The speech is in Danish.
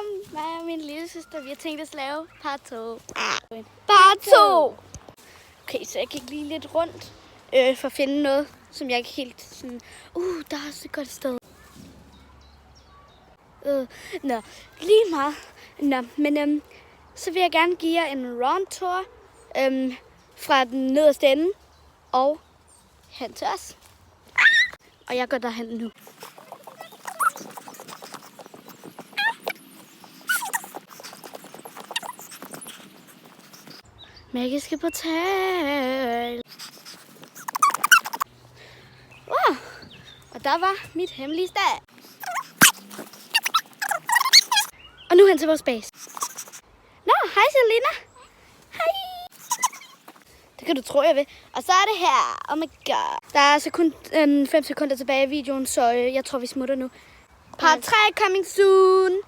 sammen. Mig og min lille søster, vi har tænkt os at lave part 2. Part 2! Okay, så jeg gik lige lidt rundt for at finde noget, som jeg ikke helt sådan... der er også et godt sted. Lige meget. Men så vil jeg gerne give jer en rundtur fra den nederste ende og hen til os. Og jeg går derhen nu. Magiske portal. Wow. Og der var mit hemmelige sted. Og nu hen til vores base. Nå, hej Selina. Hej. Det kan du tro, jeg vil. Og så er det her. Oh my god. Der er altså kun 5 sekunder tilbage i videoen, så jeg tror, vi smutter nu. Part 3 coming soon.